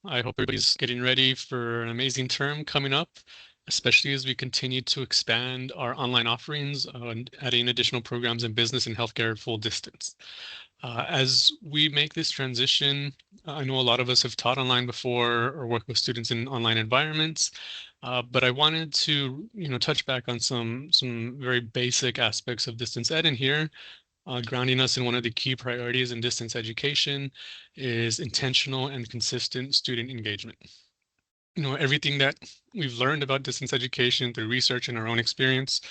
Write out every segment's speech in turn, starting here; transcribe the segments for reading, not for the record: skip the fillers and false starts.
I hope everybody's getting ready for an amazing term coming up, especially as we continue to expand our online offerings and adding additional programs in business and healthcare full distance. As we make this transition, I know a lot of us have taught online before or worked with students in online environments, but I wanted to, touch back on some very basic aspects of distance ed in here, grounding us in one of the key priorities in distance education is intentional and consistent student engagement. Everything that we've learned about distance education through research and our own experience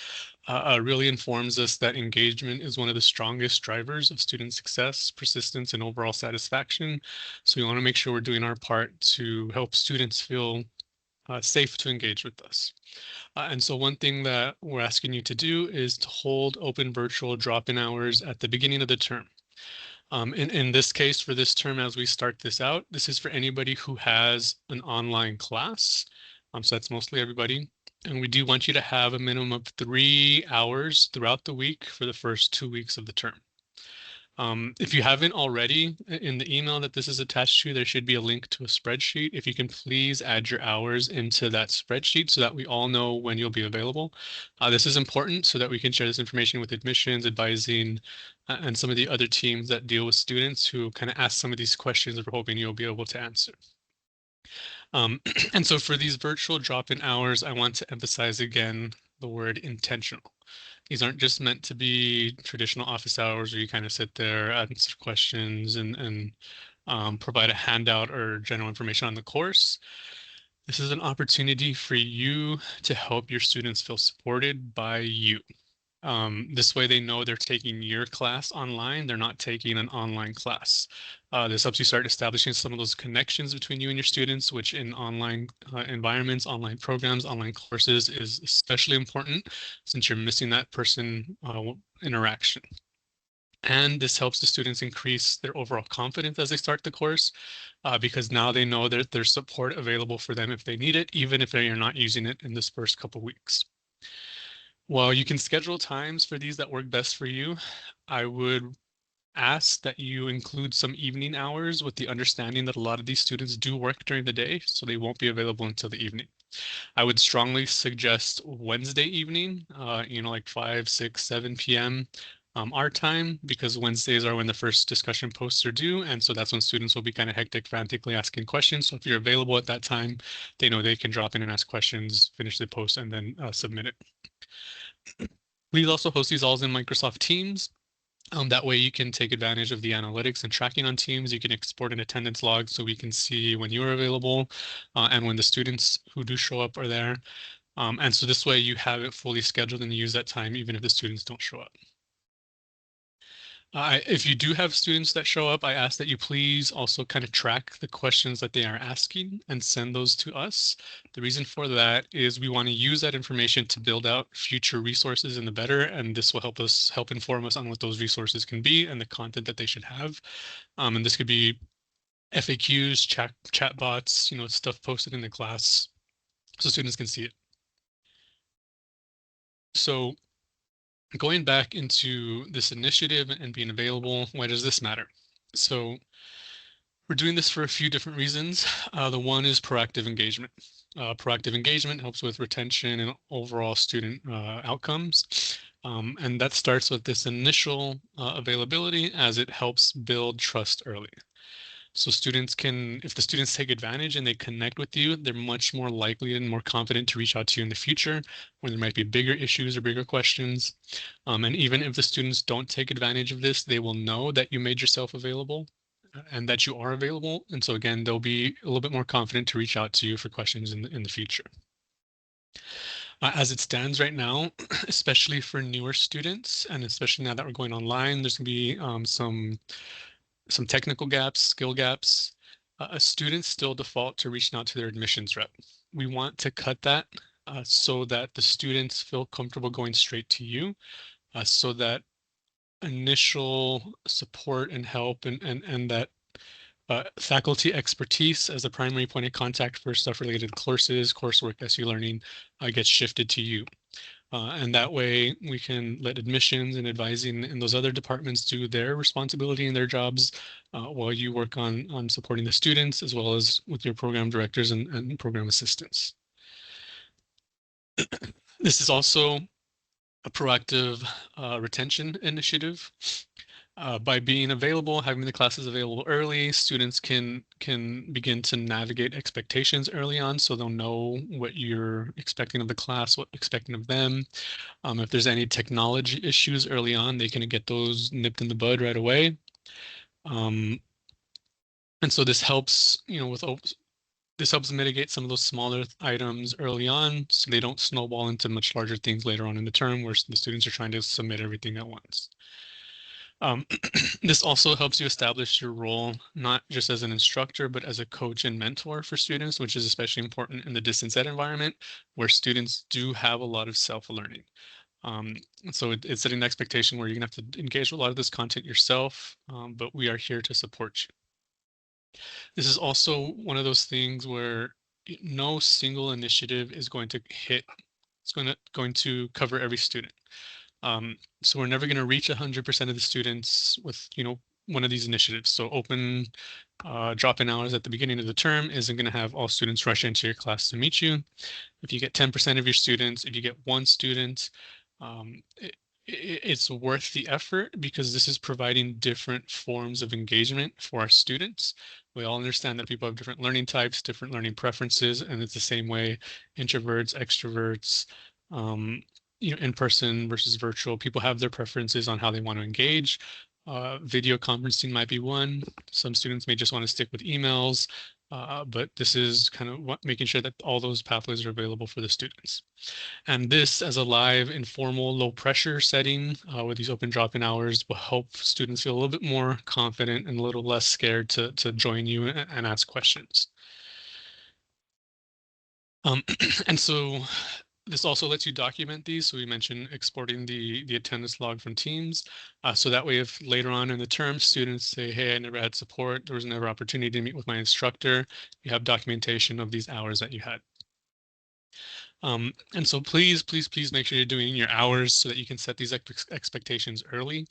really informs us that engagement is one of the strongest drivers of student success, persistence, and overall satisfaction. So we want to make sure we're doing our part to help students feel safe to engage with us. And so one thing that we're asking you to do is to hold open virtual drop-in hours at the beginning of the term. In this case, for this term, as we start this out, this is for anybody who has an online class. So that's mostly everybody. And we do want you to have a minimum of 3 hours throughout the week for the first 2 weeks of the term. If you haven't already, in the email that this is attached to, there should be a link to a spreadsheet. If you can please add your hours into that spreadsheet so that we all know when you'll be available. This is important so that we can share this information with admissions, advising, and some of the other teams that deal with students who kind of ask some of these questions that we're hoping you'll be able to answer. And so for these virtual drop-in hours, I want to emphasize again the word intentional. These aren't just meant to be traditional office hours where you kind of sit there, answer questions, and provide a handout or general information on the course. This is an opportunity for you to help your students feel supported by you. This way they know they're taking your class online. They're not taking an online class. This helps you start establishing some of those connections between you and your students, which in online environments, online programs, online courses is especially important since you're missing that person interaction. And this helps the students increase their overall confidence as they start the course because now they know that there's support available for them if they need it, even if they are not using it in this first couple weeks. While you can schedule times for these that work best for you, I would ask that you include some evening hours with the understanding that a lot of these students do work during the day, so they won't be available until the evening. I would strongly suggest Wednesday evening, like 5, 6, 7 p.m. Our time, because Wednesdays are when the first discussion posts are due. And so that's when students will be kind of hectic, frantically asking questions. So if you're available at that time, they know they can drop in and ask questions, finish the post, and then submit it. Please also host these alls in Microsoft Teams. That way you can take advantage of the analytics and tracking on Teams. You can export an attendance log so we can see when you're available and when the students who do show up are there. And so this way you have it fully scheduled and use that time even if the students don't show up. If you do have students that show up, I ask that you please also kind of track the questions that they are asking and send those to us. The reason for that is we want to use that information to build out future resources in the better, and this will help inform us on what those resources can be and the content that they should have. And this could be FAQs, chat bots, stuff posted in the class so students can see it. So going back into this initiative and being available, why does this matter? So we're doing this for a few different reasons. The one is proactive engagement. Proactive engagement helps with retention and overall student outcomes. And that starts with this initial availability as it helps build trust early. So if the students take advantage and they connect with you, they're much more likely and more confident to reach out to you in the future when there might be bigger issues or bigger questions. And even if the students don't take advantage of this, they will know that you made yourself available and that you are available. And so again, they'll be a little bit more confident to reach out to you for questions in the future. As it stands right now, especially for newer students, and especially now that we're going online, there's going to be some technical gaps, skill gaps. Students still default to reaching out to their admissions rep. We want to cut that so that the students feel comfortable going straight to you, so that initial support and help and that faculty expertise as a primary point of contact for stuff related to courses, coursework, SU learning gets shifted to you. And that way we can let admissions and advising and those other departments do their responsibility and their jobs while you work on supporting the students as well as with your program directors and program assistants. This is also a proactive retention initiative. By being available, having the classes available early, students can begin to navigate expectations early on, so they'll know what you're expecting of the class, what expecting of them. If there's any technology issues early on, they can get those nipped in the bud right away. And so this helps, this helps mitigate some of those smaller items early on, so they don't snowball into much larger things later on in the term where the students are trying to submit everything at once. This also helps you establish your role, not just as an instructor, but as a coach and mentor for students, which is especially important in the distance ed environment, where students do have a lot of self-learning. So it's setting an expectation where you're gonna have to engage with a lot of this content yourself, but we are here to support you. This is also one of those things where no single initiative is going to hit, it's going to cover every student. So we're never going to reach 100% of the students with, one of these initiatives. So open drop-in hours at the beginning of the term isn't going to have all students rush into your class to meet you. If you get 10% of your students, if you get one student, it's worth the effort because this is providing different forms of engagement for our students. We all understand that people have different learning types, different learning preferences, and it's the same way introverts, extroverts, in person versus virtual. People have their preferences on how they want to engage. Video conferencing might be one. Some students may just want to stick with emails, but this is kind of making sure that all those pathways are available for the students. And this as a live, informal, low pressure setting with these open drop-in hours will help students feel a little bit more confident and a little less scared to join you and ask questions. And so this also lets you document these. So we mentioned exporting the attendance log from Teams. So that way, if later on in the term students say, hey, I never had support, there was never opportunity to meet with my instructor, you have documentation of these hours that you had. And so please make sure you're doing your hours so that you can set these expectations early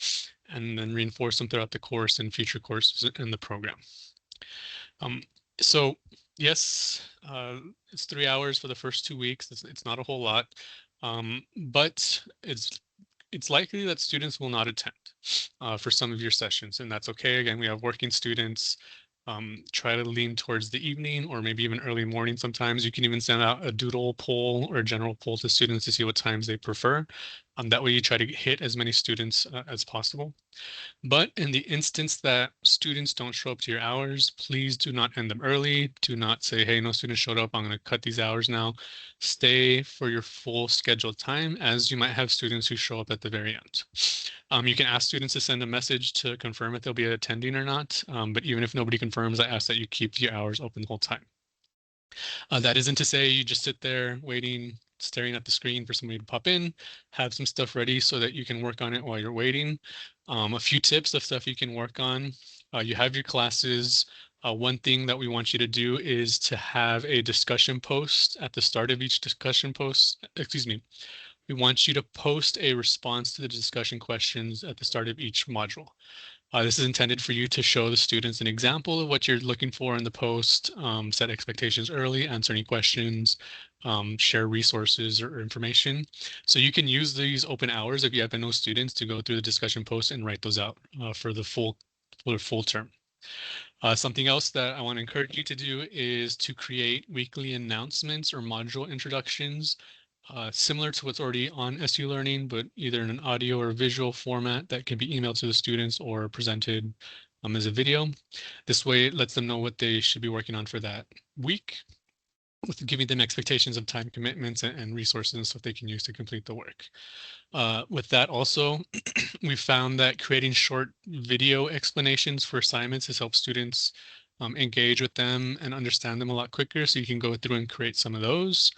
and then reinforce them throughout the course and future courses in the program. So yes, it's 3 hours for the first 2 weeks. It's not a whole lot, but it's likely that students will not attend for some of your sessions, and that's okay. Again, we have working students. Try to lean towards the evening or maybe even early morning. Sometimes you can even send out a doodle poll or a general poll to students to see what times they prefer. That way you try to hit as many students as possible. But in the instance that students don't show up to your hours, please do not end them early. Do not say, hey, no students showed up, I'm going to cut these hours now. Stay for your full scheduled time, as you might have students who show up at the very end. You can ask students to send a message to confirm if they'll be attending or not. But even if nobody confirms, I ask that you keep your hours open the whole time. That isn't to say you just sit there waiting, staring at the screen for somebody to pop in, have some stuff ready so that you can work on it while you're waiting. A few tips of stuff you can work on. You have your classes. One thing that we want you to do is to have a discussion post at the start of each discussion post. Excuse me. We want you to post a response to the discussion questions at the start of each module. This is intended for you to show the students an example of what you're looking for in the post, set expectations early, answer any questions, share resources or information. So you can use these open hours if you have no students to go through the discussion post and write those out for the full term. Something else that I want to encourage you to do is to create weekly announcements or module introductions similar to what's already on SU Learning, but either in an audio or visual format that can be emailed to the students or presented as a video. This way it lets them know what they should be working on for that week, with giving them expectations of time commitments and resources and stuff they can use to complete the work. With that also, we found that creating short video explanations for assignments has helped students engage with them and understand them a lot quicker. So you can go through and create some of those.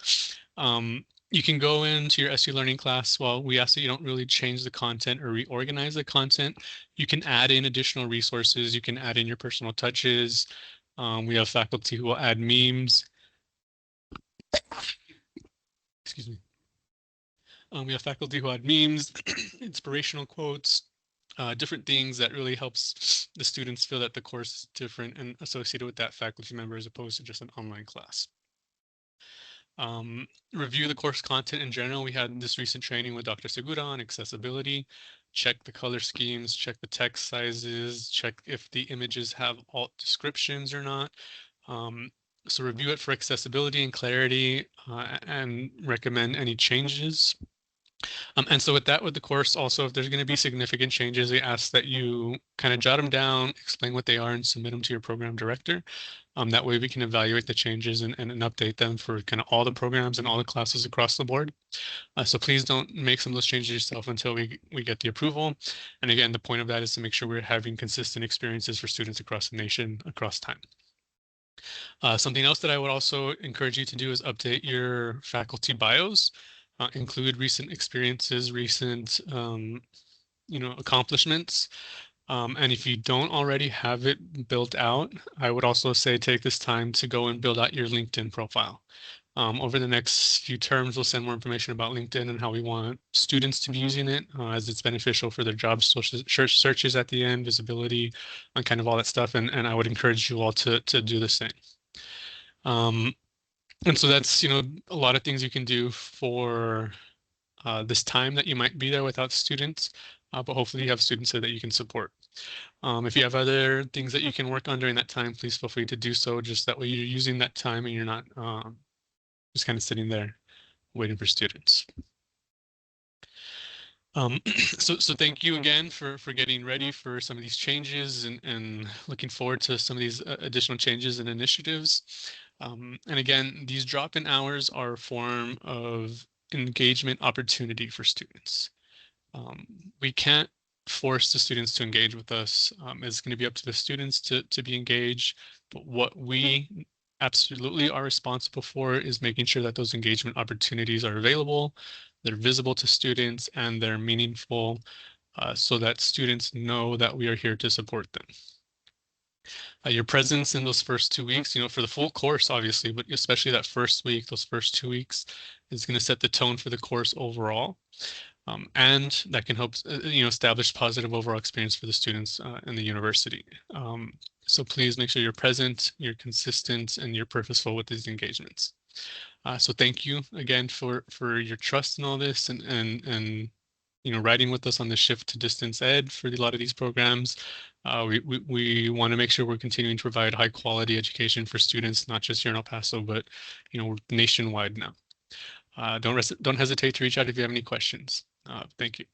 You can go into your SU Learning class. While we ask that you don't really change the content or reorganize the content, you can add in additional resources. You can add in your personal touches. We have faculty who will add memes. Excuse me. We have faculty who add memes, inspirational quotes, different things that really helps the students feel that the course is different and associated with that faculty member as opposed to just an online class. Review the course content in general. We had this recent training with Dr. Segura on accessibility. Check the color schemes, check the text sizes, check if the images have alt descriptions or not. So review it for accessibility and clarity, and recommend any changes. And so with that, with the course, also, if there's going to be significant changes, we ask that you kind of jot them down, explain what they are, and submit them to your program director. That way we can evaluate the changes and update them for kind of all the programs and all the classes across the board. So please don't make some of those changes yourself until we get the approval. And again, the point of that is to make sure we're having consistent experiences for students across the nation, across time. Something else that I would also encourage you to do is update your faculty bios. Include recent experiences, recent accomplishments. And if you don't already have it built out, I would also say take this time to go and build out your LinkedIn profile. Over the next few terms, we'll send more information about LinkedIn and how we want students to be using it, as it's beneficial for their job searches at the end, visibility, and kind of all that stuff. And I would encourage you all to do the same. And so that's, a lot of things you can do for this time that you might be there without students, but hopefully you have students there that you can support. If you have other things that you can work on during that time, please feel free to do so. Just that way you're using that time and you're not just kind of sitting there waiting for students. So thank you again for getting ready for some of these changes and looking forward to some of these additional changes and initiatives. And again, these drop-in hours are a form of engagement opportunity for students. We can't force the students to engage with us. It's going to be up to the students to be engaged. But what we absolutely are responsible for is making sure that those engagement opportunities are available, they're visible to students, and they're meaningful, so that students know that we are here to support them. Your presence in those first 2 weeks, for the full course, obviously, but especially that first week, those first 2 weeks, is going to set the tone for the course overall. And that can help, establish positive overall experience for the students in the university. So please make sure you're present, you're consistent, and you're purposeful with these engagements. So thank you again for your trust in all this and riding with us on the shift to distance ed for a lot of these programs. We want to make sure we're continuing to provide high quality education for students, not just here in El Paso, but nationwide now. Don't hesitate to reach out if you have any questions. Thank you.